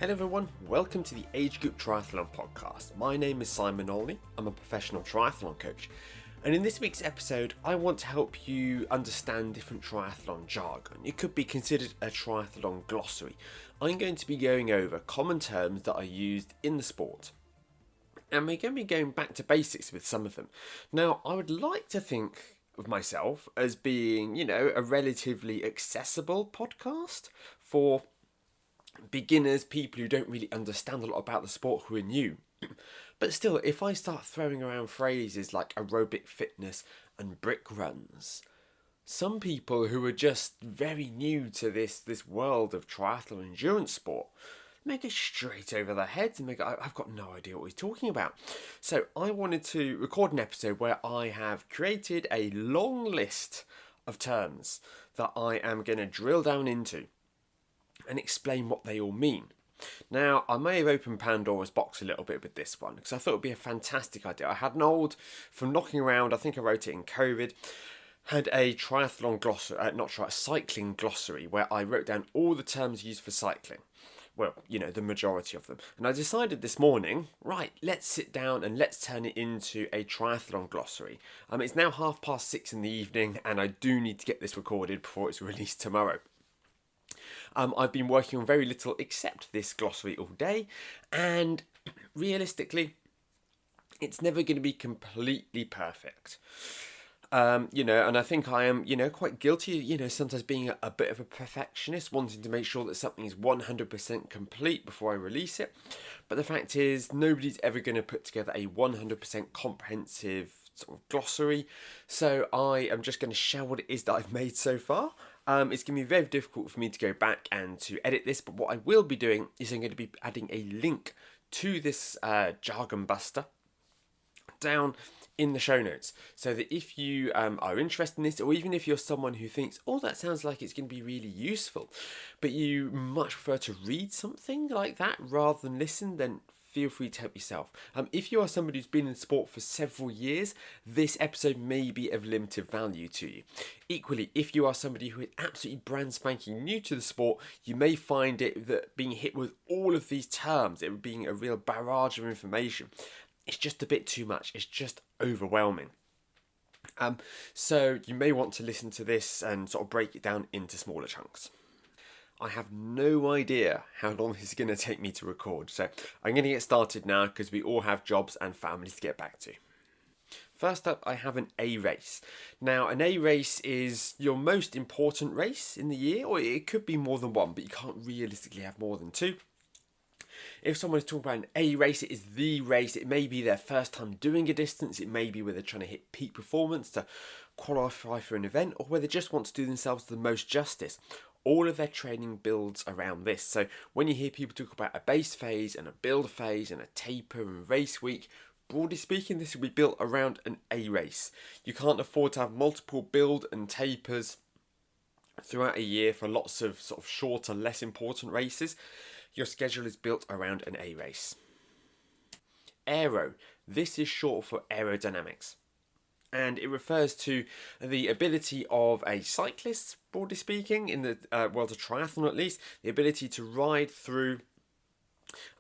Hello everyone, welcome to the Age Group Triathlon podcast. My name is Simon Olney, I'm a professional triathlon coach, and in this week's episode I want to help you understand different triathlon jargon. It could be considered a triathlon glossary. I'm going to be going over common terms that are used in the sport, and we're going to be going back to basics with some of them. Now, I would like to think of myself as being, a relatively accessible podcast for beginners, people who don't really understand a lot about the sport, who are new. But still, if I start throwing around phrases like aerobic fitness and brick runs, some people who are just very new to this world of triathlon endurance sport may go straight over their heads and I've got no idea what he's talking about. So I wanted to record an episode where I have created a long list of terms that I am going to drill down into and explain what they all mean. Now, I may have opened Pandora's box a little bit with this one because I thought it would be a fantastic idea. I had an old, from knocking around, I think I wrote it in COVID, had a triathlon glossary, cycling glossary where I wrote down all the terms used for cycling. Well, the majority of them. And I decided this morning, right, let's sit down and let's turn it into a triathlon glossary. It's now 6:30 in the evening and I do need to get this recorded before it's released tomorrow. I've been working on very little except this glossary all day, and realistically, it's never going to be completely perfect. And I think I am, quite guilty, sometimes being a bit of a perfectionist, wanting to make sure that something is 100% complete before I release it. But the fact is, nobody's ever going to put together a 100% comprehensive sort of glossary. So I am just going to share what it is that I've made so far. It's going to be very difficult for me to go back and to edit this, but what I will be doing is I'm going to be adding a link to this jargon buster down in the show notes, so that if you are interested in this, or even if you're someone who thinks, oh, that sounds like it's going to be really useful, but you much prefer to read something like that rather than listen, then feel free to help yourself. If you are somebody who's been in sport for several years, this episode may be of limited value to you. Equally, if you are somebody who is absolutely brand spanking new to the sport, you may find it that being hit with all of these terms, it being a real barrage of information, it's just a bit too much. It's just overwhelming. So you may want to listen to this and sort of break it down into smaller chunks. I have no idea how long this is going to take me to record, so I'm going to get started now because we all have jobs and families to get back to. First up, I have an A race. Now, an A race is your most important race in the year, or it could be more than one, but you can't realistically have more than two. If someone is talking about an A race, it is the race. It may be their first time doing a distance. It may be where they're trying to hit peak performance to qualify for an event, or where they just want to do themselves the most justice. All of their training builds around this. So when you hear people talk about a base phase and a build phase and a taper and race week, broadly speaking, this will be built around an A race. You can't afford to have multiple build and tapers throughout a year for lots of sort of shorter, less important races. Your schedule is built around an A race. Aero. This is short for aerodynamics, and it refers to the ability of a cyclist, broadly speaking, in the world of triathlon at least, the ability to ride through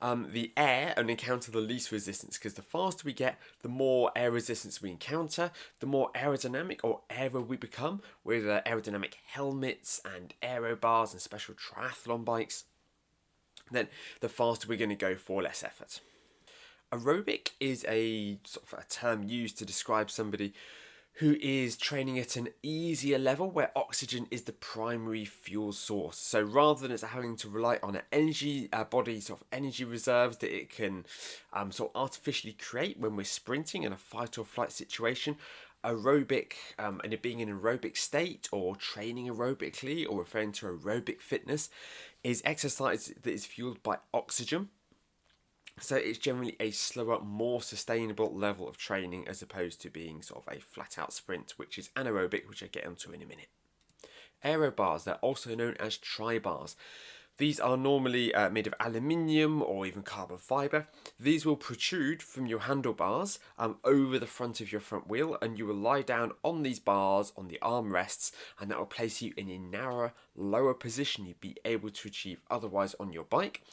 the air and encounter the least resistance, because the faster we get, the more air resistance we encounter, the more aerodynamic or aero we become, with aerodynamic helmets and aero bars and special triathlon bikes. Then the faster we're going to go for less effort. Aerobic is a sort of a term used to describe somebody who is training at an easier level where oxygen is the primary fuel source. So rather than it's having to rely on an energy body, sort of energy reserves that it can sort of artificially create when we're sprinting in a fight or flight situation, aerobic and it being in an aerobic state or training aerobically or referring to aerobic fitness is exercise that is fueled by oxygen. So it's generally a slower, more sustainable level of training as opposed to being sort of a flat-out sprint, which is anaerobic, which I'll get onto in a minute. Aero bars, they're also known as tri-bars. These are normally made of aluminium or even carbon fibre. These will protrude from your handlebars over the front of your front wheel, and you will lie down on these bars on the armrests, and that will place you in a narrower, lower position you'd be able to achieve otherwise on your bike,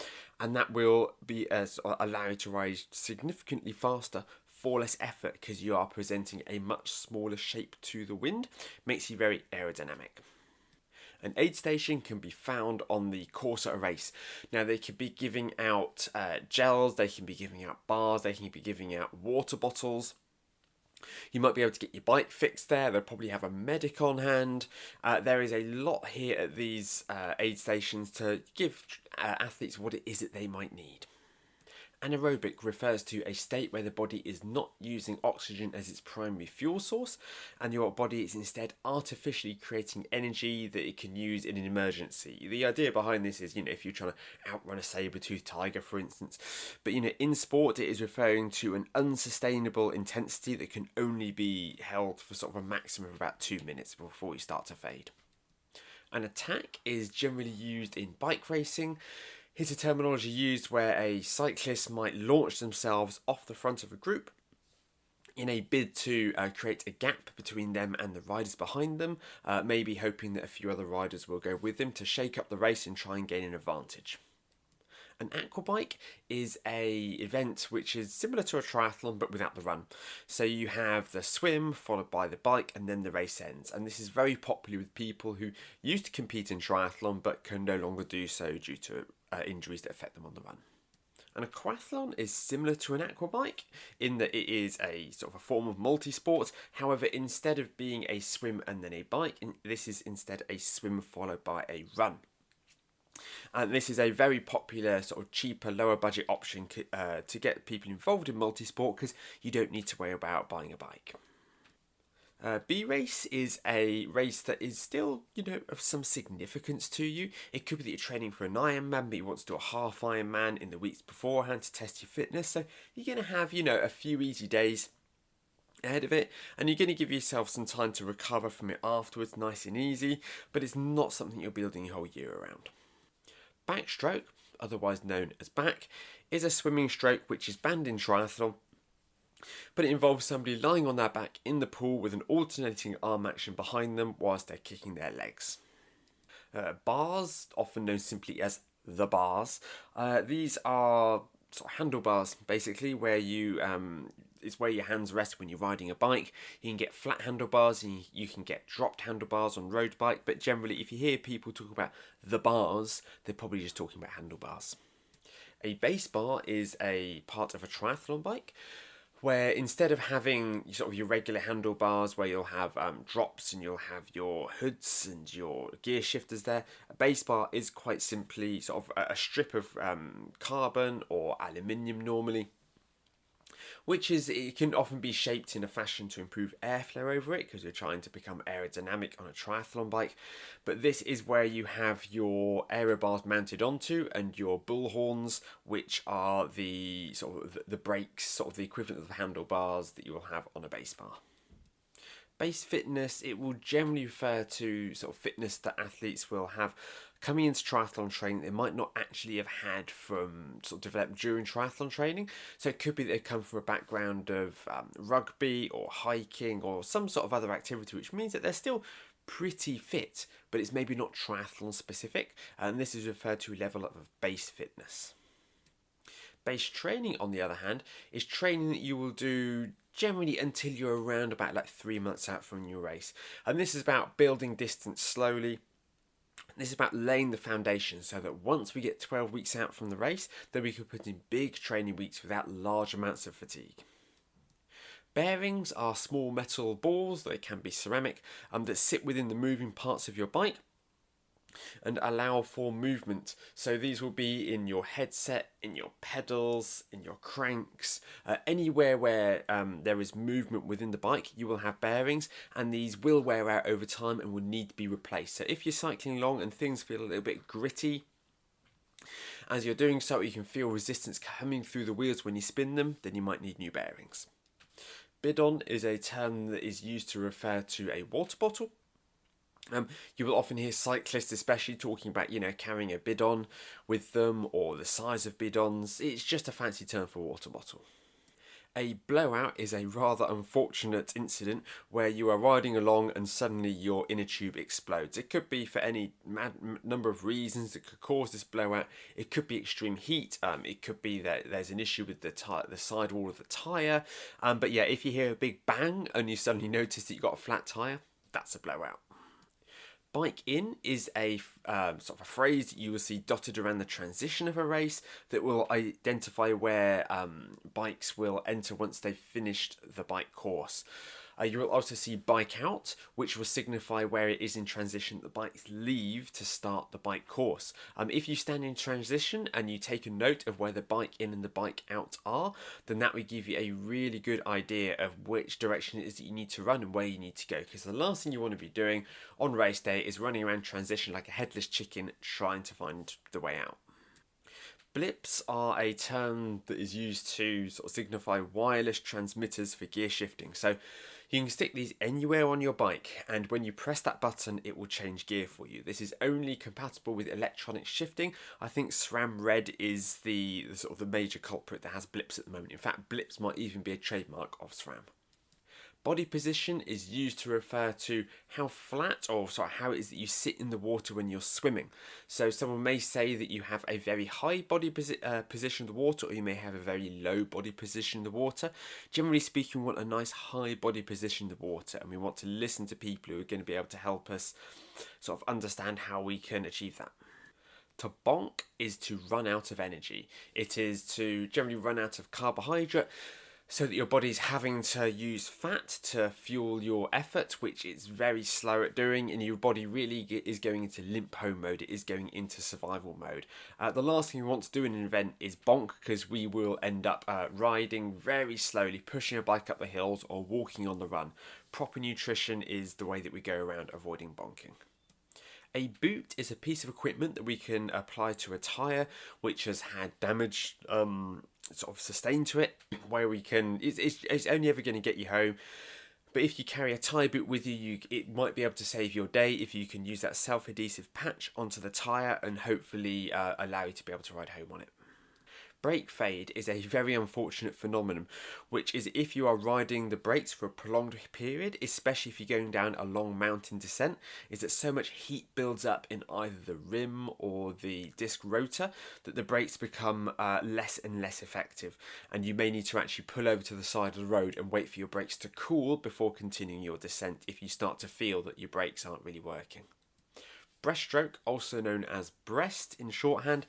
and that will be allow you to ride significantly faster for less effort because you are presenting a much smaller shape to the wind. Makes you very aerodynamic. An aid station can be found on the course at a race. Now, they can be giving out gels, they can be giving out bars, they can be giving out water bottles. You might be able to get your bike fixed there. They'll probably have a medic on hand. There is a lot here at these aid stations to give athletes what it is that they might need. Anaerobic refers to a state where the body is not using oxygen as its primary fuel source, and your body is instead artificially creating energy that it can use in an emergency. The idea behind this is, if you're trying to outrun a saber-toothed tiger, for instance, but in sport it is referring to an unsustainable intensity that can only be held for sort of a maximum of about 2 minutes before you start to fade. An attack is generally used in bike racing. Here's a terminology used where a cyclist might launch themselves off the front of a group in a bid to create a gap between them and the riders behind them, maybe hoping that a few other riders will go with them to shake up the race and try and gain an advantage. An aquabike is a event which is similar to a triathlon but without the run. So you have the swim followed by the bike and then the race ends. And this is very popular with people who used to compete in triathlon but can no longer do so due to injuries that affect them on the run. And a aquathlon is similar to an aquabike in that it is a sort of a form of multi-sport. However, instead of being a swim and then a bike, this is instead a swim followed by a run. And this is a very popular, sort of cheaper, lower budget option to get people involved in multisport because you don't need to worry about buying a bike. B race is a race that is still, of some significance to you. It could be that you're training for an Ironman, but you want to do a half Ironman in the weeks beforehand to test your fitness. So you're going to have, a few easy days ahead of it, and you're going to give yourself some time to recover from it afterwards, nice and easy, but it's not something you're building your whole year around. Backstroke, otherwise known as back, is a swimming stroke which is banned in triathlon, but it involves somebody lying on their back in the pool with an alternating arm action behind them whilst they're kicking their legs. Bars, often known simply as the bars, these are sort of handlebars basically where it's where your hands rest when you're riding a bike. You can get flat handlebars and you can get dropped handlebars on road bike, but generally if you hear people talk about the bars, they're probably just talking about handlebars. A base bar is a part of a triathlon bike where instead of having sort of your regular handlebars where you'll have drops and you'll have your hoods and your gear shifters there, a base bar is quite simply sort of a strip of carbon or aluminium normally, it can often be shaped in a fashion to improve airflow over it because we're trying to become aerodynamic on a triathlon bike. But this is where you have your aero bars mounted onto and your bull horns, which are the sort of the brakes, sort of the equivalent of the handlebars that you will have on a base bar. Base fitness, it will generally refer to sort of fitness that athletes will have coming into triathlon training they might not actually have had from sort of developed during triathlon training. So it could be that they come from a background of rugby or hiking or some sort of other activity, which means that they're still pretty fit, but it's maybe not triathlon specific, and this is referred to a level of base fitness. Base training, on the other hand, is training that you will do generally until you're around about 3 months out from your race. And this is about building distance slowly. This is about laying the foundation so that once we get 12 weeks out from the race, then we can put in big training weeks without large amounts of fatigue. Bearings are small metal balls, they can be ceramic, that sit within the moving parts of your bike and allow for movement. So these will be in your headset, in your pedals, in your cranks, anywhere where there is movement within the bike, you will have bearings, and these will wear out over time and will need to be replaced. So if you're cycling along and things feel a little bit gritty, as you're doing so, you can feel resistance coming through the wheels when you spin them, then you might need new bearings. Bidon is a term that is used to refer to a water bottle. You will often hear cyclists, especially, talking about, carrying a bidon with them or the size of bidons. It's just a fancy term for water bottle. A blowout is a rather unfortunate incident where you are riding along and suddenly your inner tube explodes. It could be for any number of reasons that could cause this blowout. It could be extreme heat. It could be that there's an issue with the sidewall of the tyre. But yeah, if you hear a big bang and you suddenly notice that you've got a flat tyre, that's a blowout. Bike in is a sort of a phrase that you will see dotted around the transition of a race that will identify where bikes will enter once they've finished the bike course. You will also see bike out, which will signify where it is in transition the bikes leave to start the bike course. If you stand in transition and you take a note of where the bike in and the bike out are, then that would give you a really good idea of which direction it is that you need to run and where you need to go. Because the last thing you want to be doing on race day is running around transition like a headless chicken trying to find the way out. Blips are a term that is used to sort of signify wireless transmitters for gear shifting. So you can stick these anywhere on your bike, and when you press that button, it will change gear for you. This is only compatible with electronic shifting. I think SRAM Red is the sort of the major culprit that has blips at the moment. In fact, blips might even be a trademark of SRAM. Body position is used to refer to how flat, or sorry, how it is that you sit in the water when you're swimming. So someone may say that you have a very high body position in the water, or you may have a very low body position in the water. Generally speaking, we want a nice high body position in the water, and we want to listen to people who are going to be able to help us sort of understand how we can achieve that. To bonk is to run out of energy. It is to generally run out of carbohydrate, so that your body's having to use fat to fuel your effort, which it's very slow at doing, and your body really is going into limp-ho mode. It is going into survival mode. The last thing we want to do in an event is bonk, because we will end up riding very slowly, pushing a bike up the hills or walking on the run. Proper nutrition is the way that we go around avoiding bonking. A boot is a piece of equipment that we can apply to a tyre which has had damage sort of sustained to it, where we can, it's only ever going to get you home. But if you carry a tyre boot with you, it might be able to save your day if you can use that self-adhesive patch onto the tyre and hopefully allow you to be able to ride home on it. Brake fade is a very unfortunate phenomenon, which is if you are riding the brakes for a prolonged period, especially if you're going down a long mountain descent, is that so much heat builds up in either the rim or the disc rotor that the brakes become less and less effective, and you may need to actually pull over to the side of the road and wait for your brakes to cool before continuing your descent if you start to feel that your brakes aren't really working. Breaststroke, also known as breast in shorthand,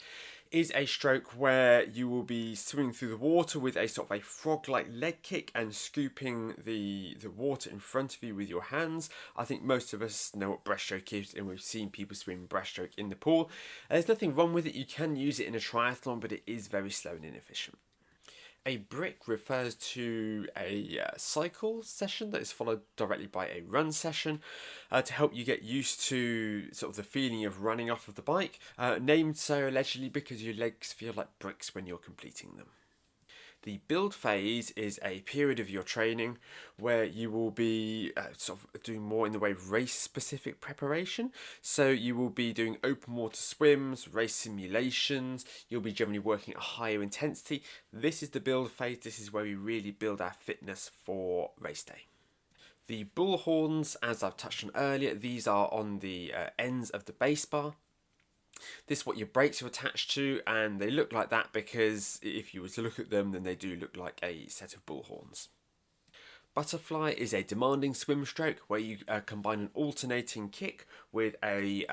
is a stroke where you will be swimming through the water with a sort of a frog-like leg kick and scooping the water in front of you with your hands. I think most of us know what breaststroke is, and we've seen people swim breaststroke in the pool. There's nothing wrong with it. You can use it in a triathlon, but it is very slow and inefficient. A brick refers to a cycle session that is followed directly by a run session to help you get used to sort of the feeling of running off of the bike, named so allegedly because your legs feel like bricks when you're completing them. The build phase is a period of your training where you will be sort of doing more in the way of race-specific preparation. So you will be doing open water swims, race simulations. You'll be generally working at a higher intensity. This is the build phase. This is where we really build our fitness for race day. The bull horns, as I've touched on earlier, these are on the ends of the base bar. This is what your brakes are attached to, and they look like that because if you were to look at them, then they do look like a set of bull horns. Butterfly is a demanding swim stroke where you combine an alternating kick with a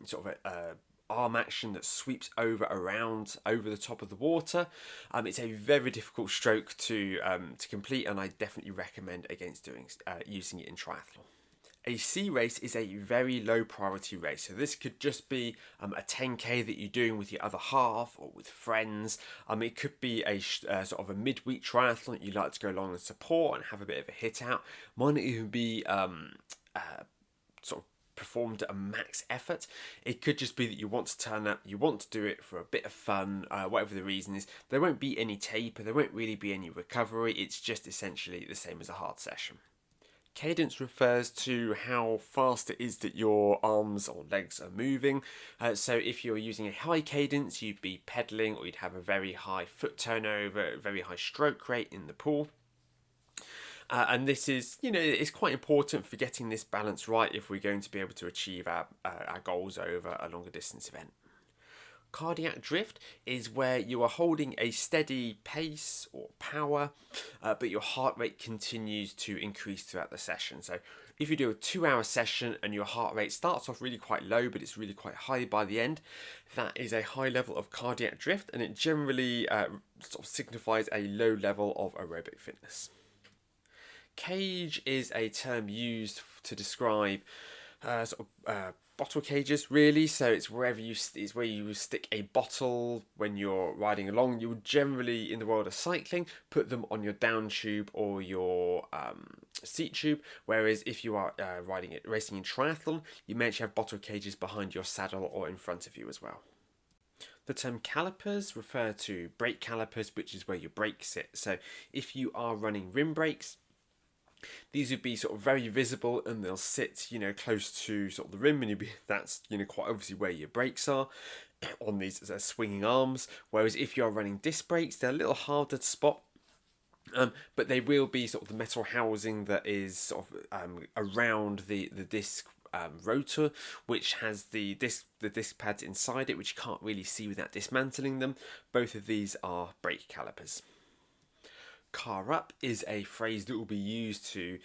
sort of a arm action that sweeps over the top of the water. It's a very difficult stroke to complete, and I definitely recommend against using it in triathlon. A C race is a very low priority race. So this could just be a 10k that you're doing with your other half or with friends. It could be a sort of a midweek triathlon that you like to go along and support and have a bit of a hit out. Might even be sort of performed at a max effort. It could just be that you want to turn up, you want to do it for a bit of fun, whatever the reason is. There won't be any taper, there won't really be any recovery. It's just essentially the same as a hard session. Cadence refers to how fast it is that your arms or legs are moving. So if you're using a high cadence, you'd be pedaling, or you'd have a very high foot turnover, a very high stroke rate in the pool. And this is, it's quite important for getting this balance right if we're going to be able to achieve our goals over a longer distance event. Cardiac drift is where you are holding a steady pace or power, but your heart rate continues to increase throughout the session. So if you do a 2-hour session and your heart rate starts off really quite low, but it's really quite high by the end, that is a high level of cardiac drift, and it generally sort of signifies a low level of aerobic fitness. Cage is a term used to describe bottle cages, really. So it's where you stick a bottle when you're riding along. You would generally, in the world of cycling, put them on your down tube or your seat tube. Whereas if you are racing in triathlon, you may actually have bottle cages behind your saddle or in front of you as well. The term calipers refer to brake calipers, which is where your brakes sit. So if you are running rim brakes, these would be sort of very visible, and they'll sit, close to sort of the rim, and that's quite obviously where your brakes are on these swinging arms. Whereas if you're running disc brakes, they're a little harder to spot. But they will be sort of the metal housing that is sort of around the disc rotor, which has the disc pads inside it, which you can't really see without dismantling them. Both of these are brake calipers. Car up is a phrase that will be used to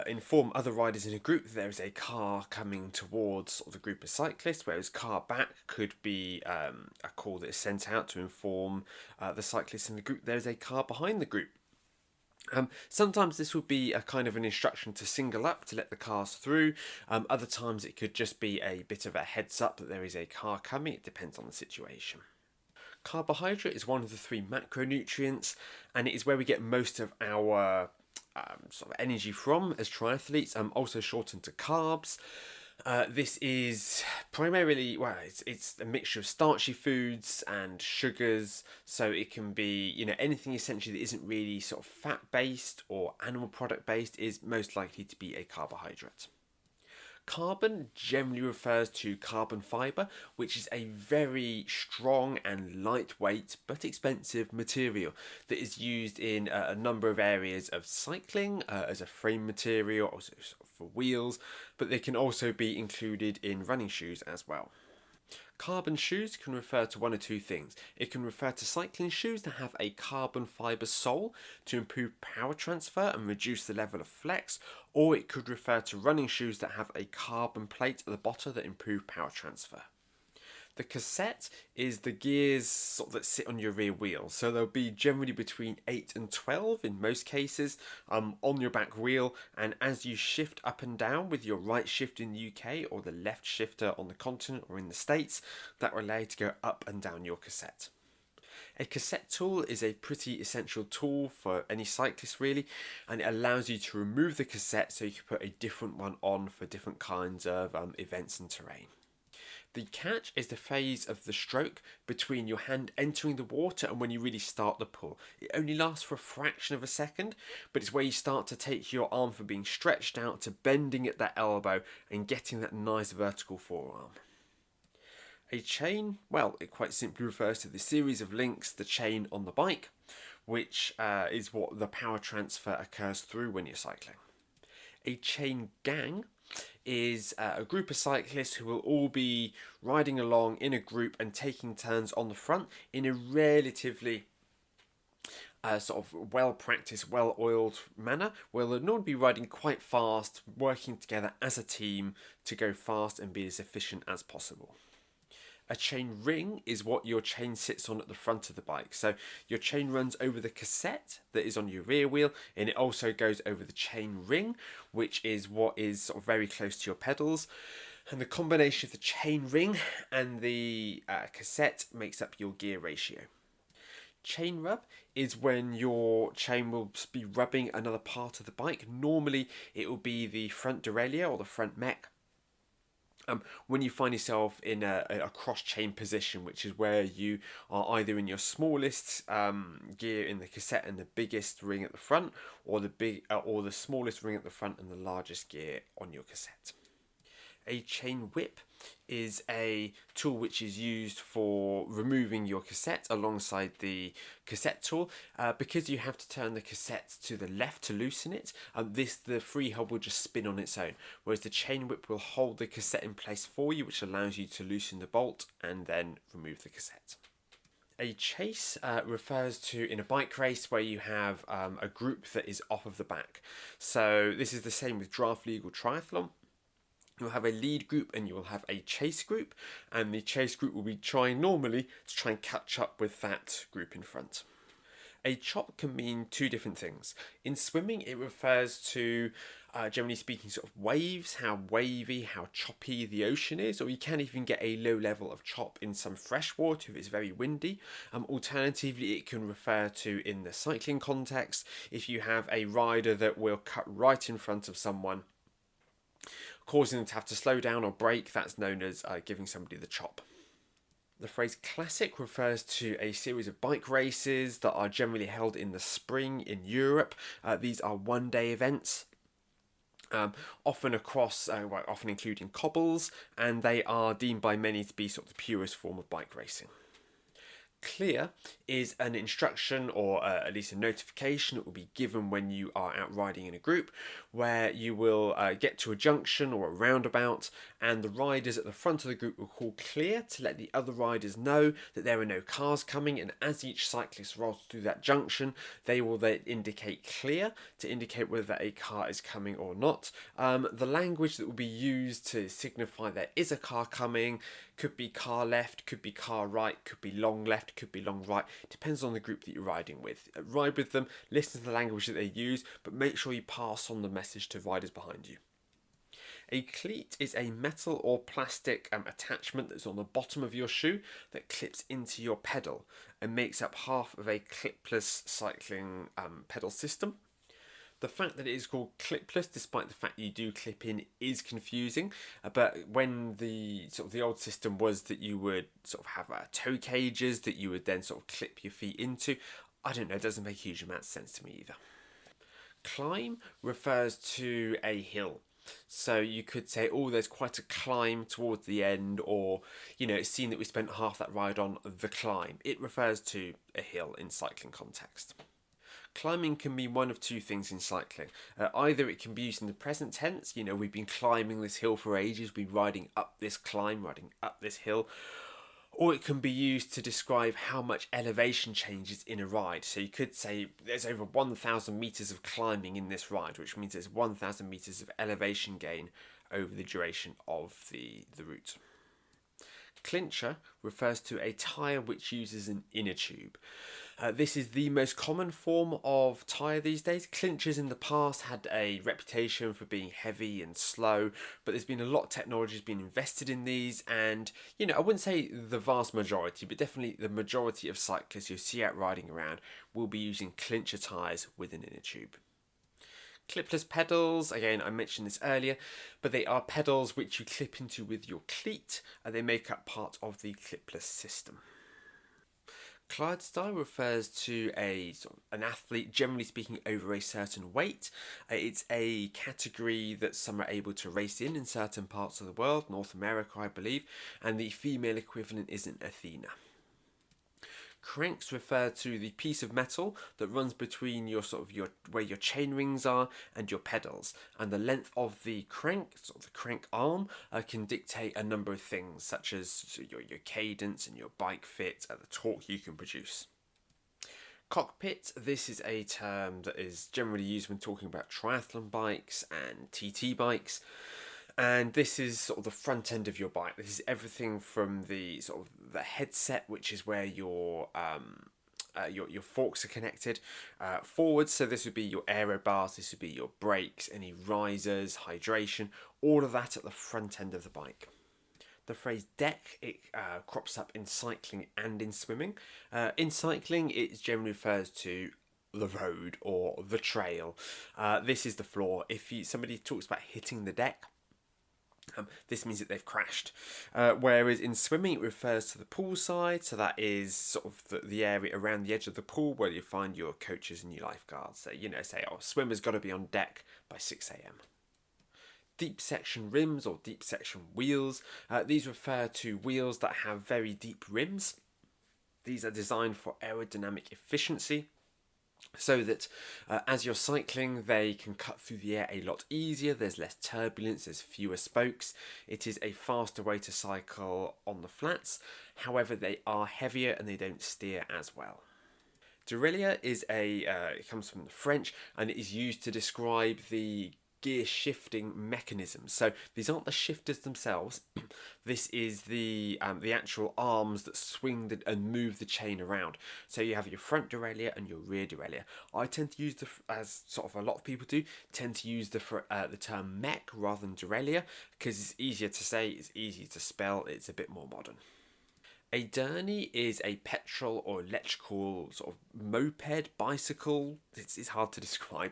inform other riders in a group that there is a car coming towards sort of the group of cyclists, whereas car back could be a call that is sent out to inform the cyclists in the group there is a car behind the group. Sometimes this would be a kind of an instruction to single up to let the cars through. Other times it could just be a bit of a heads up that there is a car coming. It depends on the situation. Carbohydrate is one of the 3 macronutrients, and it is where we get most of our sort of energy from as triathletes. Also shortened to carbs. This is primarily, it's a mixture of starchy foods and sugars, so it can be, anything essentially that isn't really sort of fat-based or animal product-based is most likely to be a carbohydrate. Carbon generally refers to carbon fibre, which is a very strong and lightweight but expensive material that is used in a number of areas of cycling as a frame material, also for wheels, but they can also be included in running shoes as well. Carbon shoes can refer to one or two things. It can refer to cycling shoes that have a carbon fibre sole to improve power transfer and reduce the level of flex, or it could refer to running shoes that have a carbon plate at the bottom that improve power transfer. The cassette is the gears that sit on your rear wheel, so they'll be generally between 8 and 12 in most cases on your back wheel, and as you shift up and down with your right shift in the UK or the left shifter on the continent or in the States, that will allow you to go up and down your cassette. A cassette tool is a pretty essential tool for any cyclist really, and it allows you to remove the cassette so you can put a different one on for different kinds of events and terrain. The catch is the phase of the stroke between your hand entering the water and when you really start the pull. It only lasts for a fraction of a second, but it's where you start to take your arm from being stretched out to bending at that elbow and getting that nice vertical forearm. A chain, it quite simply refers to the series of links, the chain on the bike, which is what the power transfer occurs through when you're cycling. A chain gang is a group of cyclists who will all be riding along in a group and taking turns on the front in a relatively sort of well-practiced, well-oiled manner, where they'll normally be riding quite fast, working together as a team to go fast and be as efficient as possible. A chain ring is what your chain sits on at the front of the bike. So your chain runs over the cassette that is on your rear wheel, and it also goes over the chain ring, which is what is sort of very close to your pedals. And the combination of the chain ring and the cassette makes up your gear ratio. Chain rub is when your chain will be rubbing another part of the bike. Normally it will be the front derailleur or the front mech. When you find yourself in a cross-chain position, which is where you are either in your smallest gear in the cassette and the biggest ring at the front, or the smallest ring at the front and the largest gear on your cassette. A chain whip is a tool which is used for removing your cassette alongside the cassette tool. Because you have to turn the cassette to the left to loosen it, the free hub will just spin on its own, whereas the chain whip will hold the cassette in place for you, which allows you to loosen the bolt and then remove the cassette. A chase refers to in a bike race where you have a group that is off of the back. So this is the same with draft legal triathlon. You'll have a lead group and you will have a chase group, and the chase group will be trying normally to try and catch up with that group in front. A chop can mean two different things. In swimming, it refers to, generally speaking, sort of waves, how wavy, how choppy the ocean is, or you can even get a low level of chop in some fresh water if it's very windy. Alternatively, it can refer to, in the cycling context, if you have a rider that will cut right in front of someone, causing them to have to slow down or brake, that's known as giving somebody the chop. The phrase classic refers to a series of bike races that are generally held in the spring in Europe. These are one-day events, often often including cobbles, and they are deemed by many to be sort of the purest form of bike racing. Clear is an instruction, or at least a notification that will be given when you are out riding in a group, where you will get to a junction or a roundabout, and the riders at the front of the group will call clear to let the other riders know that there are no cars coming, and as each cyclist rolls through that junction, they will then indicate clear to indicate whether a car is coming or not. The language that will be used to signify there is a car coming could be car left, could be car right, could be long left, could be long right. Depends on the group that you're riding with. Ride with them, listen to the language that they use, but make sure you pass on the message to riders behind you. A cleat is a metal or plastic attachment that's on the bottom of your shoe that clips into your pedal and makes up half of a clipless cycling pedal system. The fact that it is called clipless, despite the fact you do clip in, is confusing. But when the old system was that you would sort of have toe cages that you would then sort of clip your feet into, I don't know, it doesn't make a huge amount of sense to me either. Climb refers to a hill. So you could say, oh, there's quite a climb towards the end, or, it's seen that we spent half that ride on the climb. It refers to a hill in cycling context. Climbing can be one of two things in cycling. Either it can be used in the present tense, we've been climbing this hill for ages, we've been riding up this climb, riding up this hill, or it can be used to describe how much elevation changes in a ride. So you could say there's over 1,000 metres of climbing in this ride, which means there's 1,000 metres of elevation gain over the duration of the route. Clincher refers to a tyre which uses an inner tube. This is the most common form of tyre these days. Clinchers in the past had a reputation for being heavy and slow, but there's been a lot of technology being invested in these, and I wouldn't say the vast majority, but definitely the majority of cyclists you see out riding around will be using clincher tyres with an inner tube. Clipless pedals, again, I mentioned this earlier, but they are pedals which you clip into with your cleat, and they make up part of the clipless system. Clydesdale refers to an athlete, generally speaking, over a certain weight. It's a category that some are able to race in certain parts of the world, North America, I believe, and the female equivalent is an Athena. Cranks refer to the piece of metal that runs between where your chain rings are and your pedals, and the length of the crank, the crank arm, can dictate a number of things such as your cadence and your bike fit, the torque you can produce. Cockpit, this is a term that is generally used when talking about triathlon bikes and TT bikes. And this is sort of the front end of your bike. This is everything from the headset, which is where your forks are connected, forwards. So this would be your aero bars, this would be your brakes, any risers, hydration, all of that at the front end of the bike. The phrase deck, it crops up in cycling and in swimming. In cycling, it generally refers to the road or the trail. This is the floor. If somebody talks about hitting the deck, This means that they've crashed. Whereas in swimming, it refers to the pool side, so that is sort of the area around the edge of the pool where you find your coaches and your lifeguards. So, say, swimmer's got to be on deck by 6 a.m. Deep section rims or deep section wheels. These refer to wheels that have very deep rims. These are designed for aerodynamic efficiency, so that as you're cycling, they can cut through the air a lot easier. There's less turbulence, there's fewer spokes. It is a faster way to cycle on the flats. However, they are heavier and they don't steer as well. Derailleur is it comes from the French, and it is used to describe the gear shifting mechanisms. So these aren't the shifters themselves. This is the actual arms that swing and move the chain around. So you have your front derailleur and your rear derailleur. I tend to use as sort of a lot of people do, tend to use the term mech rather than derailleur because it's easier to say, it's easier to spell, it's a bit more modern. A derny is a petrol or electrical sort of moped, bicycle. It's hard to describe,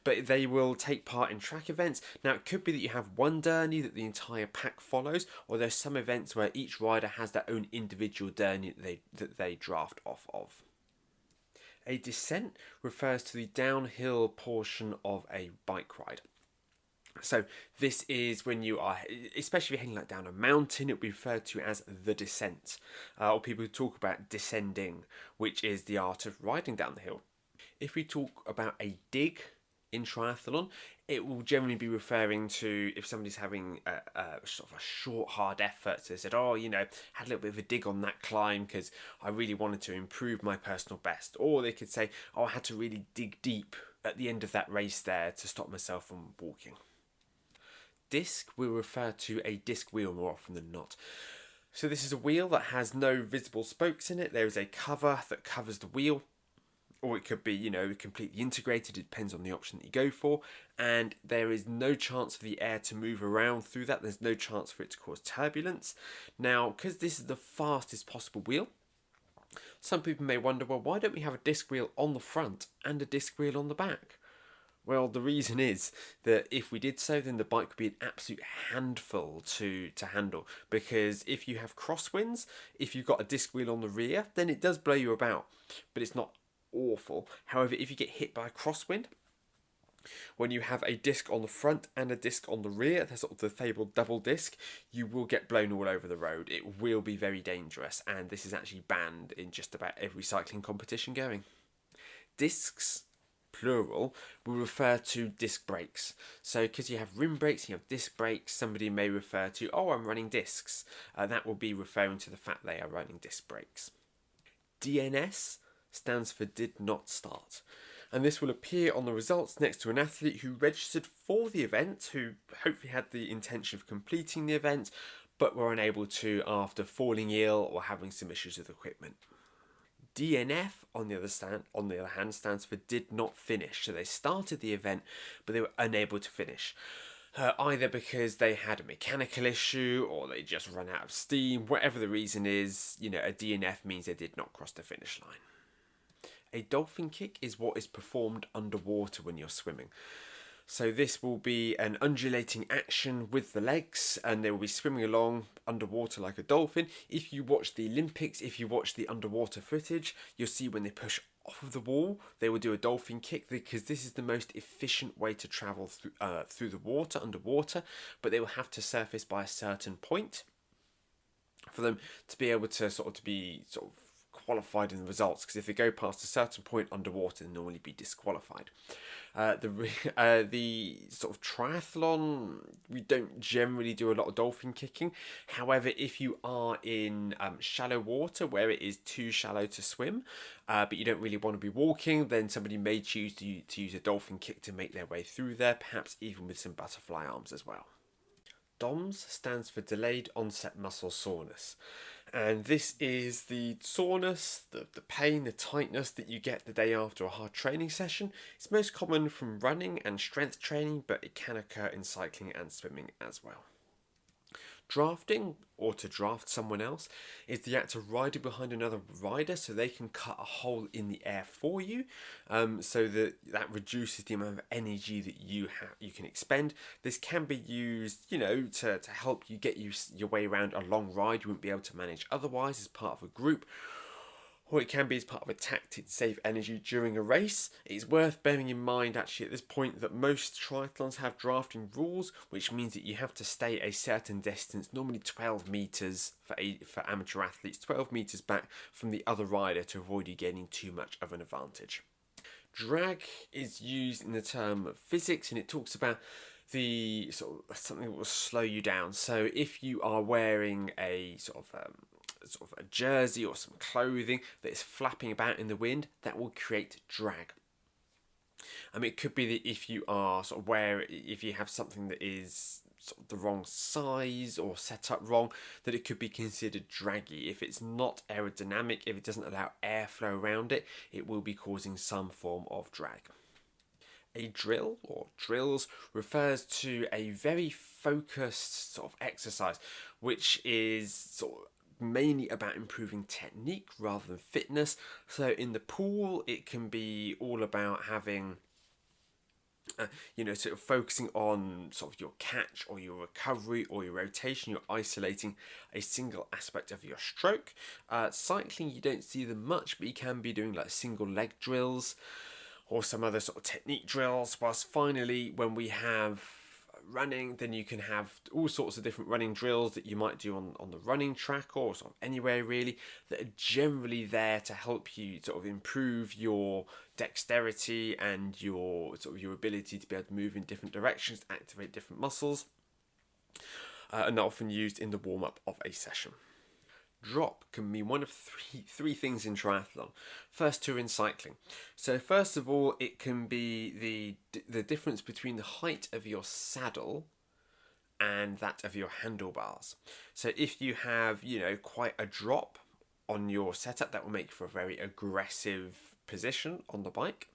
but they will take part in track events. Now, it could be that you have one derny that the entire pack follows, or there's some events where each rider has their own individual derny that they draft off of. A descent refers to the downhill portion of a bike ride. So this is when you are, especially if you're heading down a mountain, it will be referred to as the descent. Or people talk about descending, which is the art of riding down the hill. If we talk about a dig in triathlon, it will generally be referring to if somebody's having a sort of a short, hard effort. So they said, had a little bit of a dig on that climb because I really wanted to improve my personal best. Or they could say, I had to really dig deep at the end of that race there to stop myself from walking. Disc will refer to a disc wheel more often than not. So this is a wheel that has no visible spokes in it. There is a cover that covers the wheel, or it could be, completely integrated. It depends on the option that you go for. And there is no chance for the air to move around through that. There's no chance for it to cause turbulence. Now, because this is the fastest possible wheel, some people may wonder, well, why don't we have a disc wheel on the front and a disc wheel on the back? Well, the reason is that if we did so, then the bike would be an absolute handful to handle. Because if you have crosswinds, if you've got a disc wheel on the rear, then it does blow you about. But it's not awful. However, if you get hit by a crosswind, when you have a disc on the front and a disc on the rear, that's sort of the fabled double disc, you will get blown all over the road. It will be very dangerous. And this is actually banned in just about every cycling competition going. Discs, plural, will refer to disc brakes. So because you have rim brakes, you have disc brakes, somebody may refer to, I'm running discs. That will be referring to the fact they are running disc brakes. DNS stands for did not start. And this will appear on the results next to an athlete who registered for the event, who hopefully had the intention of completing the event, but were unable to after falling ill or having some issues with equipment. DNF, on the other hand, stands for did not finish. So they started the event, but they were unable to finish. Either because they had a mechanical issue or they just ran out of steam. Whatever the reason is, a DNF means they did not cross the finish line. A dolphin kick is what is performed underwater when you're swimming. So this will be an undulating action with the legs, and they will be swimming along underwater like a dolphin. If you watch the Olympics, if you watch the underwater footage, you'll see when they push off of the wall, they will do a dolphin kick because this is the most efficient way to travel through the water, underwater, but they will have to surface by a certain point for them to be able to be qualified in the results, because if they go past a certain point underwater, they'll normally be disqualified. The sort of triathlon, we don't generally do a lot of dolphin kicking. However, if you are in shallow water where it is too shallow to swim, but you don't really want to be walking, then somebody may choose to use a dolphin kick to make their way through there, perhaps even with some butterfly arms as well. DOMS stands for Delayed Onset Muscle Soreness. And this is the soreness, the pain, the tightness that you get the day after a hard training session. It's most common from running and strength training, but it can occur in cycling and swimming as well. Drafting, or to draft someone else, is the act of riding behind another rider so they can cut a hole in the air for you, so that reduces the amount of energy that you can expend. This can be used, to help you get your way around a long ride you wouldn't be able to manage otherwise as part of a group, or it can be as part of a tactic to save energy during a race. It's worth bearing in mind actually at this point that most triathlons have drafting rules, which means that you have to stay a certain distance, normally 12 metres for amateur athletes, 12 metres back from the other rider to avoid you gaining too much of an advantage. Drag is used in the term of physics, and it talks about the sort of something that will slow you down. So if you are wearing a sort of a jersey or some clothing that is flapping about in the wind, that will create drag. It could be that if you are if you have something that is sort of the wrong size or set up wrong, that it could be considered draggy. If it's not aerodynamic, if it doesn't allow airflow around it, it will be causing some form of drag. A drill or drills refers to a very focused sort of exercise, which is sort of mainly about improving technique rather than fitness. So in the pool, it can be all about having sort of focusing on sort of your catch or your recovery or your rotation. You're isolating a single aspect of your stroke. Cycling, you don't see them much, but you can be doing like single leg drills or some other sort of technique drills. Whilst finally, when we have running, then you can have all sorts of different running drills that you might do on the running track or sort of anywhere really, that are generally there to help you sort of improve your dexterity and your ability to be able to move in different directions, activate different muscles, and are often used in the warm-up of a session. Drop can mean one of three things in triathlon. First two in cycling. So first of all, it can be the difference between the height of your saddle and that of your handlebars. So if you have, quite a drop on your setup, that will make for a very aggressive position on the bike.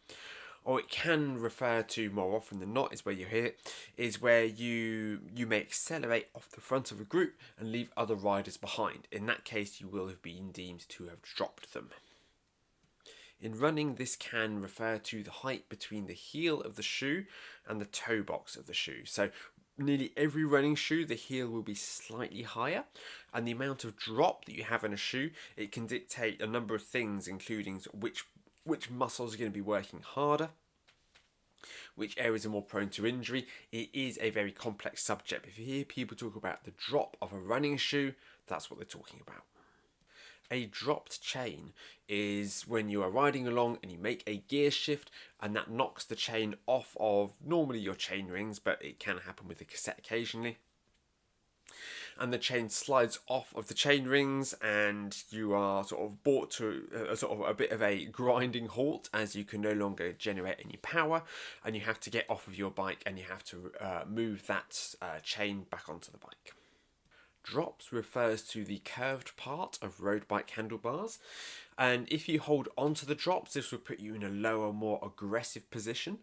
Or it can refer to, more often than not, is where you hear it, is where you may accelerate off the front of a group and leave other riders behind. In that case, you will have been deemed to have dropped them. In running, this can refer to the height between the heel of the shoe and the toe box of the shoe. So nearly every running shoe, the heel will be slightly higher, and the amount of drop that you have in a shoe, it can dictate a number of things, including which muscles are going to be working harder, which areas are more prone to injury. It is a very complex subject. If you hear people talk about the drop of a running shoe, that's what they're talking about. A dropped chain is when you are riding along and you make a gear shift and that knocks the chain off of normally your chain rings, but it can happen with a cassette occasionally. And the chain slides off of the chain rings and you are sort of brought to a bit of a grinding halt as you can no longer generate any power and you have to get off of your bike and you have to move that chain back onto the bike. Drops refers to the curved part of road bike handlebars, and if you hold onto the drops, this will put you in a lower, more aggressive position,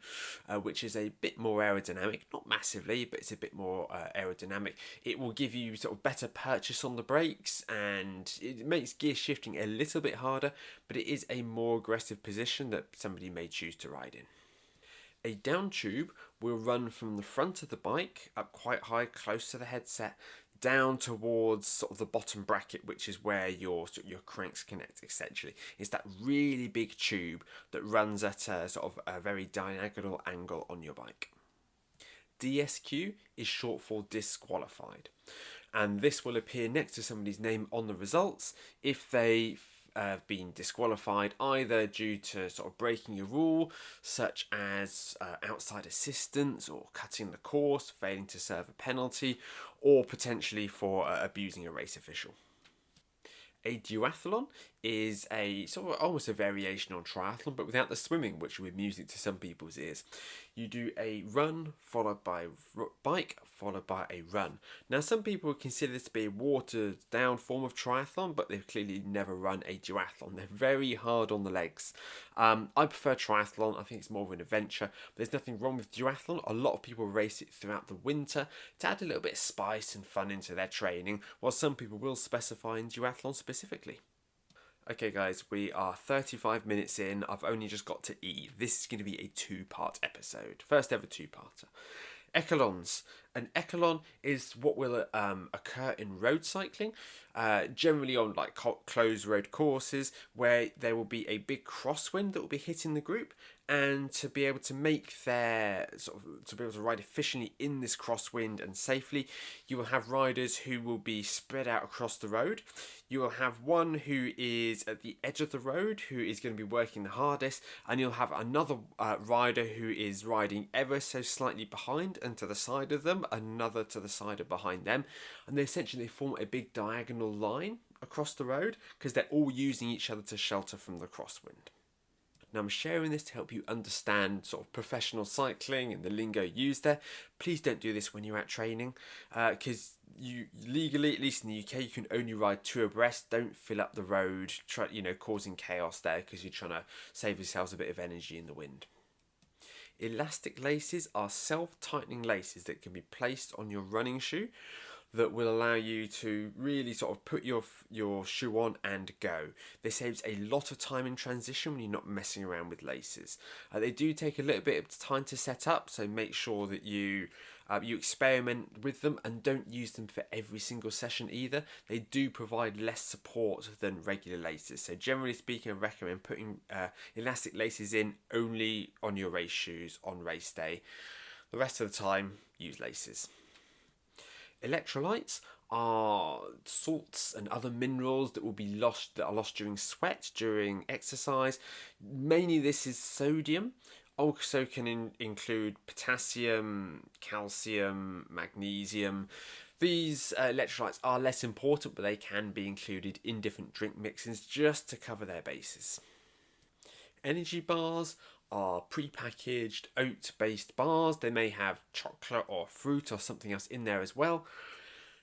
which is a bit more aerodynamic, not massively, but it's a bit more aerodynamic. It will give you sort of better purchase on the brakes, and it makes gear shifting a little bit harder, but it is a more aggressive position that somebody may choose to ride in. A down tube will run from the front of the bike up quite high, close to the headset, down towards sort of the bottom bracket, which is where your cranks connect essentially. It's that really big tube that runs at a sort of a very diagonal angle on your bike. DSQ is short for disqualified, and this will appear next to somebody's name on the results if they have been disqualified either due to sort of breaking a rule such as outside assistance or cutting the course, failing to serve a penalty, or potentially for abusing a race official. A duathlon is a sort of almost a variation on triathlon, but without the swimming, which will be music to some people's ears. You do a run followed by bike followed by a run. Now, some people would consider this to be a watered down form of triathlon, but they've clearly never run a duathlon. They're very hard on the legs. I prefer triathlon. I think it's more of an adventure. But there's nothing wrong with duathlon. A lot of people race it throughout the winter to add a little bit of spice and fun into their training, while some people will specify in duathlon specifically. Okay guys, we are 35 minutes in. I've only just got to E. This is going to be a two-part episode. First ever two-parter. Echelons. An echelon is what will occur in road cycling, generally on like closed road courses where there will be a big crosswind that will be hitting the group, and to be able to make their to be able to ride efficiently in this crosswind and safely, you will have riders who will be spread out across the road. You will have one who is at the edge of the road who is going to be working the hardest, and you'll have another rider who is riding ever so slightly behind and to the side of them, another to the side or behind them, and they essentially form a big diagonal line across the road because they're all using each other to shelter from the crosswind. Now, I'm sharing this to help you understand sort of professional cycling and the lingo used there. Please don't do this when you're out training, because you legally, at least in the UK, you can only ride two abreast. Don't fill up the road, causing chaos there because you're trying to save yourselves a bit of energy in the wind. Elastic laces are self-tightening laces that can be placed on your running shoe that will allow you to really sort of put your shoe on and go. This saves a lot of time in transition when you're not messing around with laces. They do take a little bit of time to set up, so make sure that you experiment with them and don't use them for every single session either. They do provide less support than regular laces. So generally speaking, I recommend putting elastic laces in only on your race shoes on race day. The rest of the time, use laces. Electrolytes are salts and other minerals that are lost during sweat, during exercise. Mainly this is sodium. Also can include potassium, calcium, magnesium. These electrolytes are less important, but they can be included in different drink mixes just to cover their bases. Energy bars are pre-packaged oat-based bars. They may have chocolate or fruit or something else in there as well.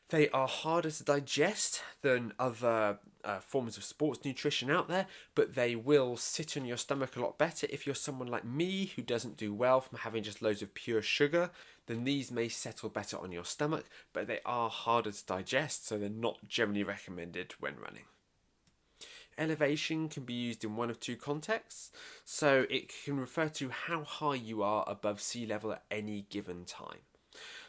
They are harder to digest than other forms of sports nutrition out there, but they will sit on your stomach a lot better. If you're someone like me who doesn't do well from having just loads of pure sugar, then these may settle better on your stomach, but they are harder to digest, so they're not generally recommended when running. Elevation can be used in one of two contexts. So it can refer to how high you are above sea level at any given time.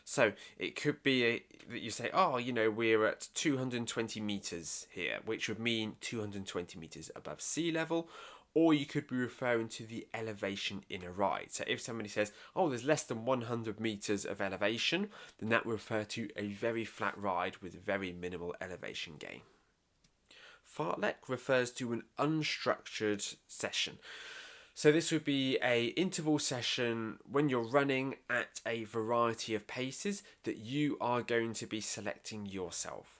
So it could be that you say, we're at 220 meters here, which would mean 220 meters above sea level. Or you could be referring to the elevation in a ride. So if somebody says, there's less than 100 meters of elevation, then that will refer to a very flat ride with very minimal elevation gain. Fartlek refers to an unstructured session. So this would be a interval session when you're running at a variety of paces that you are going to be selecting yourself.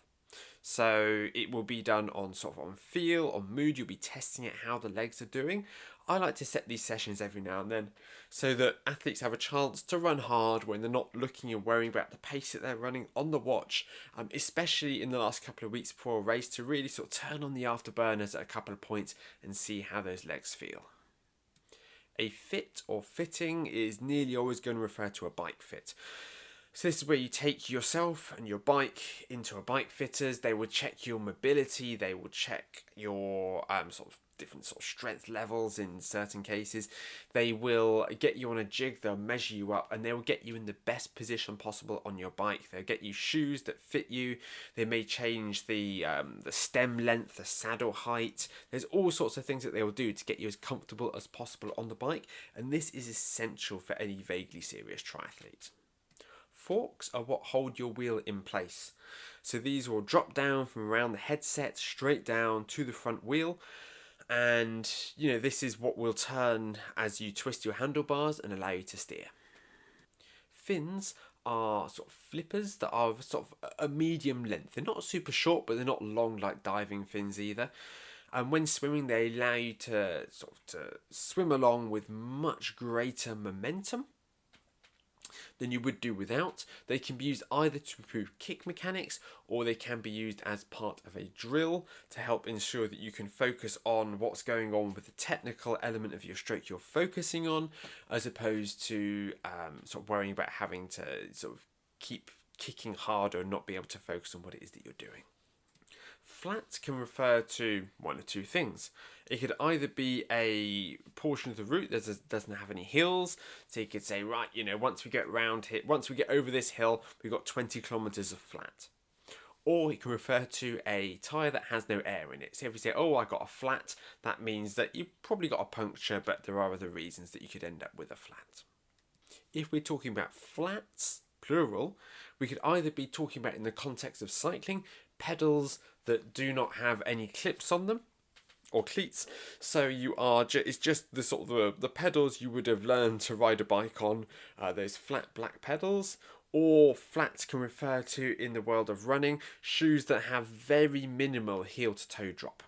So it will be done on feel, on mood. You'll be testing it how the legs are doing. I like to set these sessions every now and then so that athletes have a chance to run hard when they're not looking and worrying about the pace that they're running on the watch, especially in the last couple of weeks before a race, to really sort of turn on the afterburners at a couple of points and see how those legs feel. A fit or fitting is nearly always going to refer to a bike fit. So this is where you take yourself and your bike into a bike fitters. They will check your mobility. They will check your different strength levels in certain cases. They will get you on a jig. They'll measure you up and they will get you in the best position possible on your bike. They'll get you shoes that fit you. They may change the stem length, the saddle height. There's all sorts of things that they will do to get you as comfortable as possible on the bike. And this is essential for any vaguely serious triathlete. Forks are what hold your wheel in place. So these will drop down from around the headset straight down to the front wheel. And, this is what will turn as you twist your handlebars and allow you to steer. Fins are flippers that are a medium length. They're not super short, but they're not long like diving fins either. And when swimming, they allow you to swim along with much greater momentum than you would do without. They can be used either to improve kick mechanics, or they can be used as part of a drill to help ensure that you can focus on what's going on with the technical element of your stroke you're focusing on, as opposed to worrying about having to keep kicking harder and not be able to focus on what it is that you're doing. Flat can refer to one or two things. It could either be a portion of the route that doesn't have any hills, so you could say, right, once we get over this hill, we've got 20 kilometers of flat. Or it can refer to a tyre that has no air in it. So if you say, oh, I got a flat, that means that you probably got a puncture, but there are other reasons that you could end up with a flat. If we're talking about flats, plural, we could either be talking about, in the context of cycling, pedals that do not have any clips on them, or cleats. So it's just the pedals you would have learned to ride a bike on, those flat black pedals. Or flats can refer to, in the world of running, shoes that have very minimal heel to toe drop.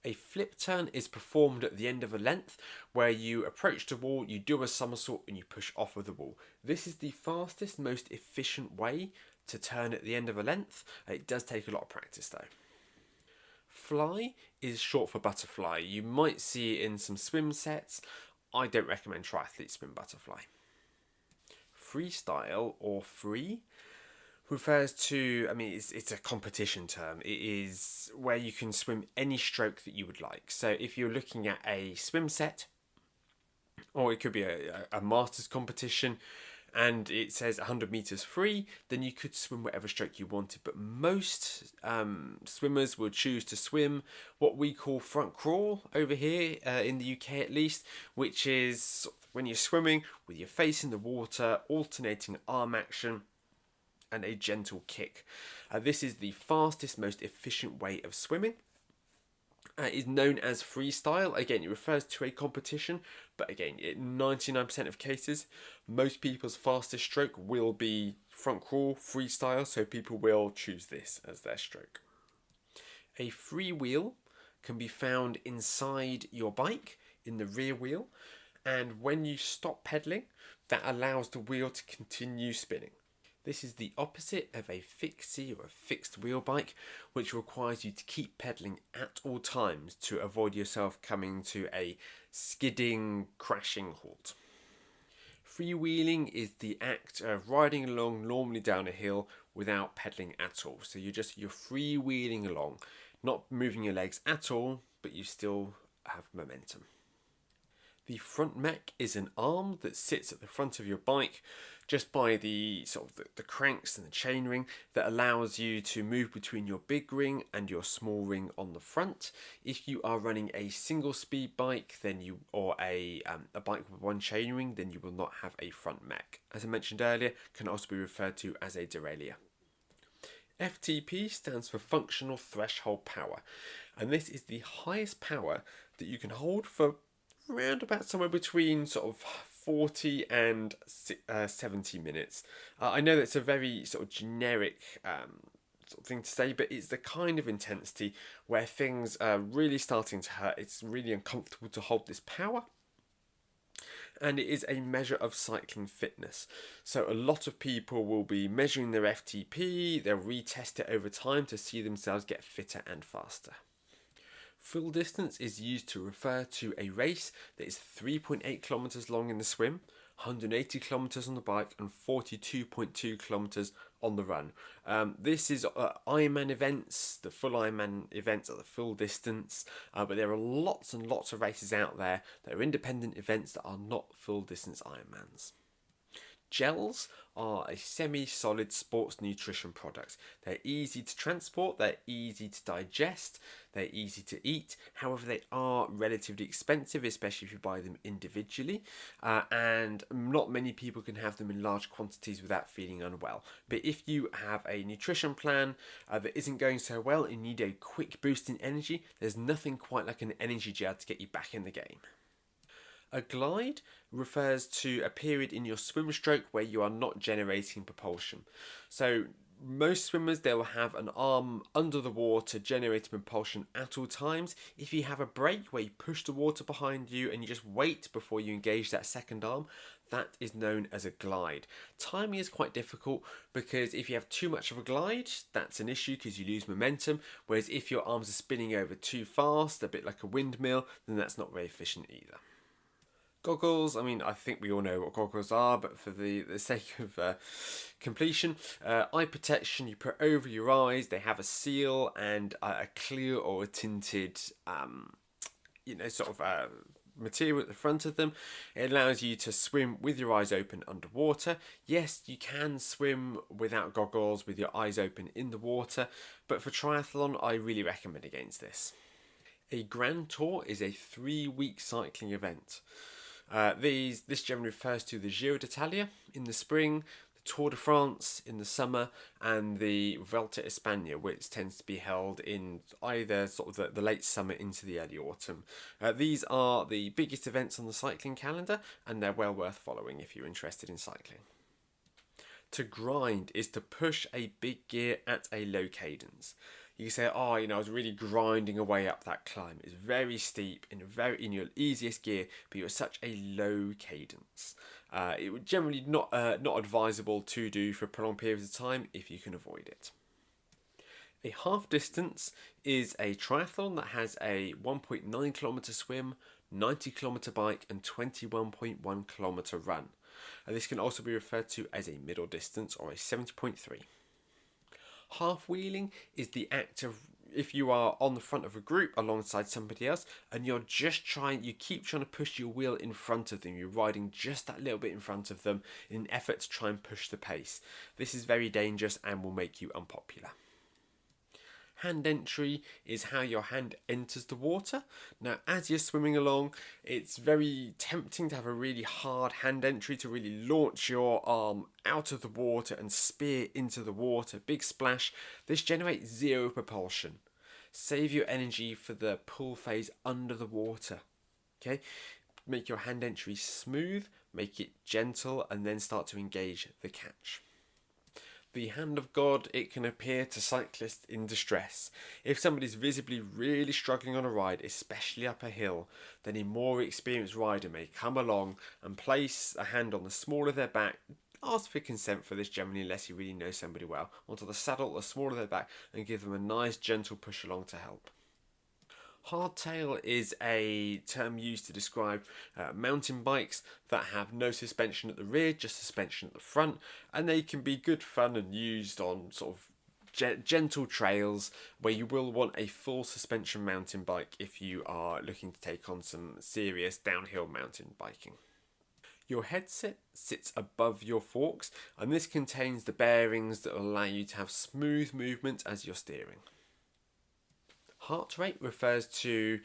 A flip turn is performed at the end of a length where you approach the wall, you do a somersault, and you push off of the wall. This is the fastest, most efficient way to turn at the end of a length. It does take a lot of practice though. Fly is short for butterfly. You might see it in some swim sets. I don't recommend triathletes swim butterfly. Freestyle, or free, refers to, it's a competition term. It is where you can swim any stroke that you would like. So if you're looking at a swim set, or it could be a masters competition, and it says 100 meters free, then you could swim whatever stroke you wanted. But most swimmers would choose to swim what we call front crawl over here, in the UK at least, which is when you're swimming with your face in the water, alternating arm action and a gentle kick. This is the fastest, most efficient way of swimming. Is known as freestyle. Again, it refers to a competition, but again, in 99% of cases, most people's fastest stroke will be front crawl, freestyle, so people will choose this as their stroke. A free wheel can be found inside your bike, in the rear wheel, and when you stop pedaling, that allows the wheel to continue spinning. This is the opposite of a fixie or a fixed wheel bike, which requires you to keep pedaling at all times to avoid yourself coming to a skidding, crashing halt. Freewheeling is the act of riding along normally down a hill without pedaling at all. So you're freewheeling along, not moving your legs at all, but you still have momentum. The front mech is an arm that sits at the front of your bike, just by the the cranks and the chainring, that allows you to move between your big ring and your small ring on the front. If you are running a single speed bike, or a bike with one chainring, then you will not have a front mech. As I mentioned earlier, can also be referred to as a derailleur. FTP stands for functional threshold power, and this is the highest power that you can hold for around about somewhere between 40 and 70 minutes. I know that's a very generic thing to say, but it's the kind of intensity where things are really starting to hurt. It's really uncomfortable to hold this power. And it is a measure of cycling fitness. So a lot of people will be measuring their FTP, they'll retest it over time to see themselves get fitter and faster. Full distance is used to refer to a race that is 3.8 kilometers long in the swim, 180 kilometers on the bike, and 42.2 kilometers on the run. This is Ironman events. The full Ironman events are the full distance, but there are lots and lots of races out there that are independent events that are not full distance Ironmans. Gels are a semi-solid sports nutrition product. They're easy to transport, they're easy to digest, they're easy to eat. However, they are relatively expensive, especially if you buy them individually, and not many people can have them in large quantities without feeling unwell. But if you have a nutrition plan that isn't going so well and need a quick boost in energy, there's nothing quite like an energy gel to get you back in the game. A glide refers to a period in your swim stroke where you are not generating propulsion. So Most swimmers, they will have an arm under the water generating propulsion at all times. If you have a break where you push the water behind you and you just wait before you engage that second arm, that is known as a glide. Timing is quite difficult because if you have too much of a glide, that's an issue because you lose momentum. Whereas if your arms are spinning over too fast, a bit like a windmill, then that's not very efficient either. Goggles, I mean, I think we all know what goggles are, but for the sake of completion, eye protection you put over your eyes. They have a seal and a clear or a tinted, material at the front of them. It allows you to swim with your eyes open underwater. Yes, you can swim without goggles with your eyes open in the water, but for triathlon, I really recommend against this. A Grand Tour is a 3-week cycling event. This generally refers to the Giro d'Italia in the spring, the Tour de France in the summer, and the Vuelta a España, which tends to be held in either sort of the late summer into the early autumn. These are the biggest events on the cycling calendar, and they're well worth following if you're interested in cycling. To grind is to push a big gear at a low cadence. You say, I was really grinding away up that climb. It's very steep in your easiest gear, but you're at such a low cadence. It would generally not advisable to do for prolonged periods of time if you can avoid it. A half distance is a triathlon that has a 1.9 kilometer swim, 90 kilometer bike, and 21.1 kilometer run. This can also be referred to as a middle distance or a 70.3. Half wheeling is the act of if you are on the front of a group alongside somebody else and you keep trying to push your wheel in front of them. You're riding just that little bit in front of them in an effort to try and push the pace. This is very dangerous and will make you unpopular. Hand entry is how your hand enters the water. Now, as you're swimming along, it's very tempting to have a really hard hand entry to really launch your arm out of the water and spear into the water. Big splash. This generates zero propulsion. Save your energy for the pull phase under the water. Okay? Make your hand entry smooth, make it gentle, and then start to engage the catch. The hand of God, it can appear to cyclists in distress. If somebody's visibly really struggling on a ride, especially up a hill, then a more experienced rider may come along and place a hand on the small of their back, ask for consent for this generally unless you really know somebody well, onto the saddle or the small of their back and give them a nice gentle push along to help. Hardtail is a term used to describe mountain bikes that have no suspension at the rear, just suspension at the front, and they can be good fun and used on sort of gentle trails where you will want a full suspension mountain bike if you are looking to take on some serious downhill mountain biking. Your headset sits above your forks, and this contains the bearings that will allow you to have smooth movement as you're steering. Heart rate refers to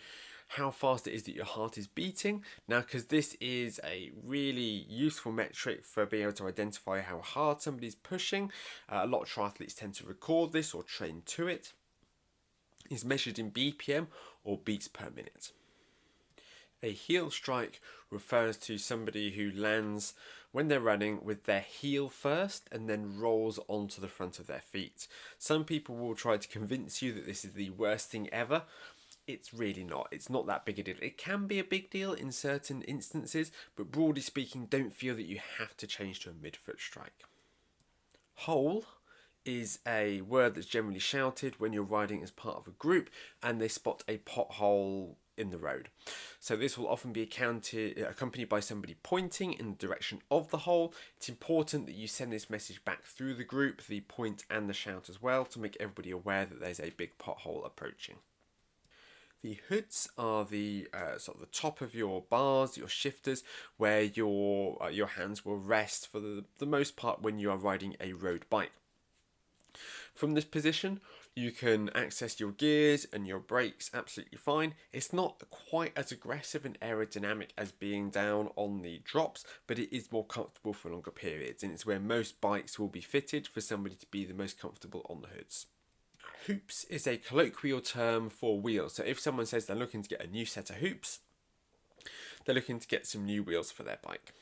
how fast it is that your heart is beating. Now, because this is a really useful metric for being able to identify how hard somebody's pushing, a lot of triathletes tend to record this or train to it. It's measured in BPM or beats per minute. A heel strike refers to somebody who lands when they're running with their heel first and then rolls onto the front of their feet. Some people will try to convince you that this is the worst thing ever. It's really not. It's not that big a deal. It can be a big deal in certain instances, but broadly speaking, don't feel that you have to change to a midfoot strike. Hole is a word that's generally shouted when you're riding as part of a group and they spot a pothole in the road. So this will often be accompanied by somebody pointing in the direction of the hole. It's important that you send this message back through the group, the point and the shout as well, to make everybody aware that there's a big pothole approaching. The hoods are the sort of the top of your bars, your shifters, where your hands will rest for the most part when you are riding a road bike. From this position, you can access your gears and your brakes absolutely fine. It's not quite as aggressive and aerodynamic as being down on the drops, but it is more comfortable for longer periods, and it's where most bikes will be fitted for somebody to be the most comfortable on the hoods. Hoops is a colloquial term for wheels. So if someone says they're looking to get a new set of hoops, they're looking to get some new wheels for their bike.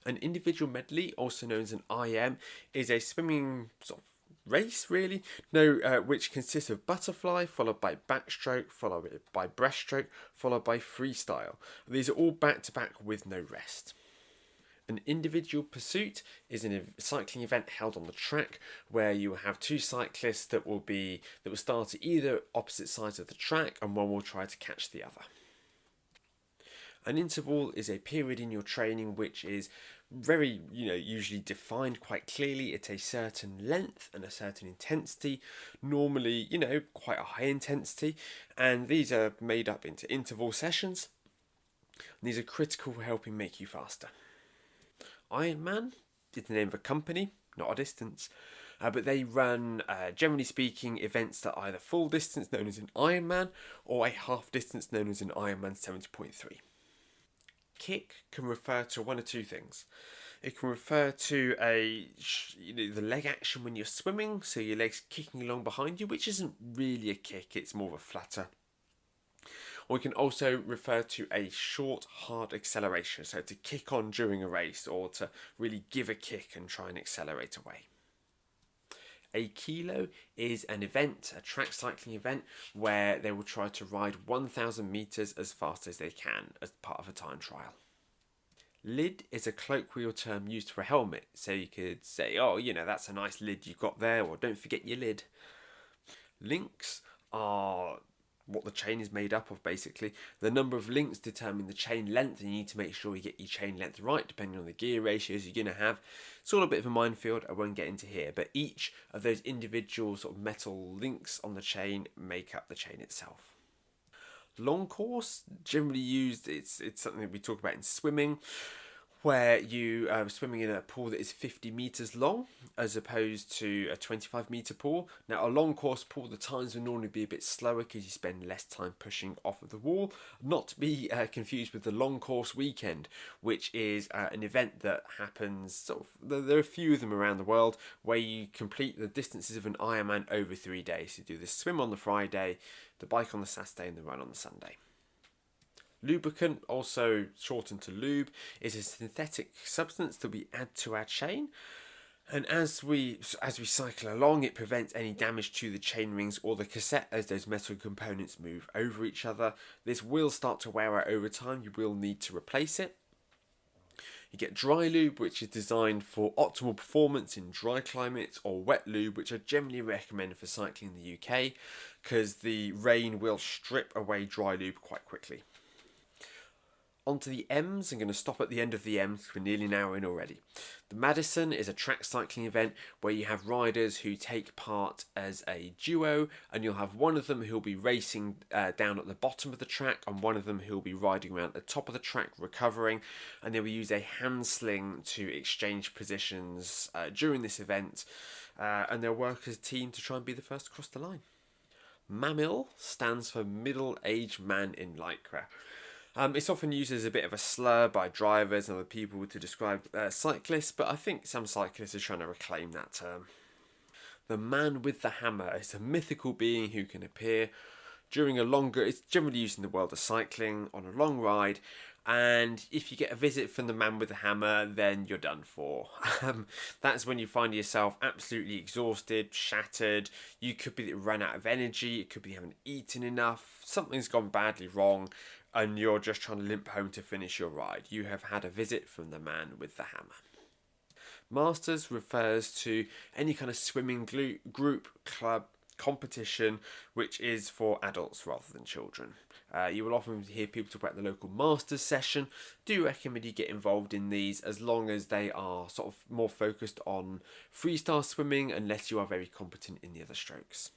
An individual medley, also known as an IM, is a swimming sort of race, really. No, which consists of butterfly, followed by backstroke, followed by breaststroke, followed by freestyle. These are all back to back with no rest. An individual pursuit is a cycling event held on the track where you will have two cyclists that will start at either opposite sides of the track, and one will try to catch the other. An interval is a period in your training which is very, usually defined quite clearly. It's a certain length and a certain intensity, normally, quite a high intensity, and these are made up into interval sessions. And these are critical for helping make you faster. Ironman is the name of a company, not a distance. But they run, generally speaking, events that are either full distance known as an Ironman or a half distance known as an Ironman 70.3. Kick can refer to one of two things. It can refer to the leg action when you're swimming, so your legs kicking along behind you, which isn't really a kick, it's more of a flutter. Or it can also refer to a short, hard acceleration, so to kick on during a race or to really give a kick and try and accelerate away. A kilo is an event, a track cycling event, where they will try to ride 1,000 metres as fast as they can as part of a time trial. Lid is a colloquial term used for a helmet, so you could say, that's a nice lid you've got there, or don't forget your lid. Links are what the chain is made up of, basically. The number of links determine the chain length, and you need to make sure you get your chain length right depending on the gear ratios you're going to have. It's all a bit of a minefield, I won't get into here, but each of those individual sort of metal links on the chain make up the chain itself. Long course, generally used, it's something that we talk about in swimming, where you are swimming in a pool that is 50 metres long as opposed to a 25 metre pool. Now, a long course pool, the times will normally be a bit slower because you spend less time pushing off of the wall. Not to be confused with the long course weekend, which is an event that happens, there are a few of them around the world, where you complete the distances of an Ironman over 3 days. You do the swim on the Friday, the bike on the Saturday, and the run on the Sunday. Lubricant, also shortened to lube, is a synthetic substance that we add to our chain, and as we cycle along, it prevents any damage to the chain rings or the cassette as those metal components move over each other. This will start to wear out over time. You will need to replace it. You get dry lube, which is designed for optimal performance in dry climates, or wet lube, which are generally recommended for cycling in the UK because the rain will strip away dry lube quite quickly. Onto the M's. I'm going to stop at the end of the M's because we're nearly an hour in already. The Madison is a track cycling event where you have riders who take part as a duo, and you'll have one of them who'll be racing down at the bottom of the track and one of them who'll be riding around at the top of the track recovering, and they will use a hand sling to exchange positions during this event, and they'll work as a team to try and be the first to cross the line. MAMIL stands for middle-aged man in lycra. It's often used as a bit of a slur by drivers and other people to describe cyclists, but I think some cyclists are trying to reclaim that term. The man with the hammer is a mythical being who can appear during it's generally used in the world of cycling on a long ride, and if you get a visit from the man with the hammer, then you're done for. That's when you find yourself absolutely exhausted, shattered. You could be run out of energy, it could be you haven't eaten enough, something's gone badly wrong, and you're just trying to limp home to finish your ride. You have had a visit from the man with the hammer. Masters refers to any kind of swimming group, club, competition which is for adults rather than children. You will often hear people talk about the local masters session. Do recommend you get involved in these as long as they are sort of more focused on freestyle swimming, unless you are very competent in the other strokes.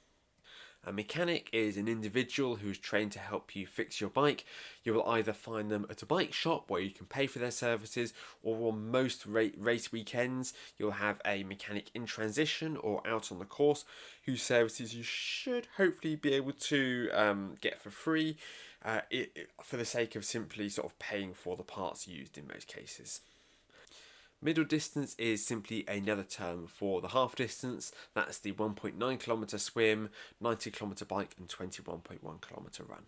A mechanic is an individual who is trained to help you fix your bike. You will either find them at a bike shop where you can pay for their services, or on most race weekends you'll have a mechanic in transition or out on the course whose services you should hopefully be able to get for free for the sake of simply sort of paying for the parts used in most cases. Middle distance is simply another term for the half distance. That's the 1.9 kilometre swim, 90 kilometre bike and 21.1 kilometre run.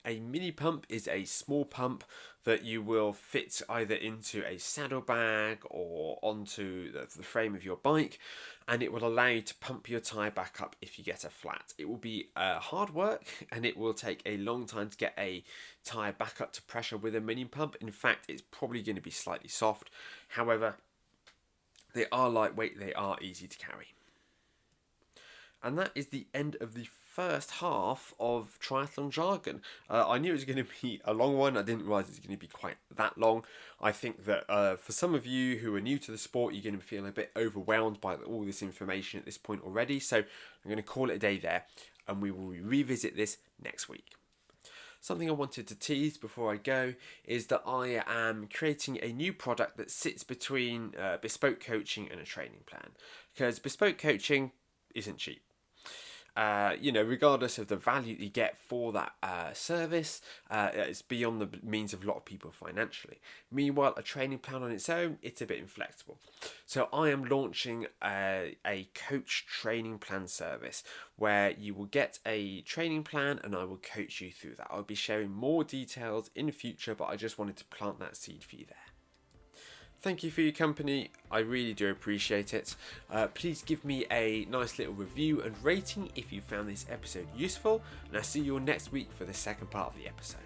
A mini pump is a small pump that you will fit either into a saddlebag or onto the frame of your bike, and it will allow you to pump your tyre back up if you get a flat. It will be hard work, and it will take a long time to get a tyre back up to pressure with a mini pump. In fact, it's probably going to be slightly soft. However, they are lightweight, they are easy to carry. And that is the end of the first half of Triathlon Jargon. I knew it was going to be a long one. I didn't realise it was going to be quite that long. I think that for some of you who are new to the sport, you're going to feel a bit overwhelmed by all this information at this point already. So I'm going to call it a day there, and we will revisit this next week. Something I wanted to tease before I go is that I am creating a new product that sits between bespoke coaching and a training plan. Because bespoke coaching isn't cheap. Regardless of the value you get for that service, it's beyond the means of a lot of people financially. Meanwhile, a training plan on its own, it's a bit inflexible. So I am launching a coach training plan service where you will get a training plan and I will coach you through that. I'll be sharing more details in the future, but I just wanted to plant that seed for you there. Thank you for your company. I really do appreciate it. Please give me a nice little review and rating if you found this episode useful, and I'll see you all next week for the second part of the episode.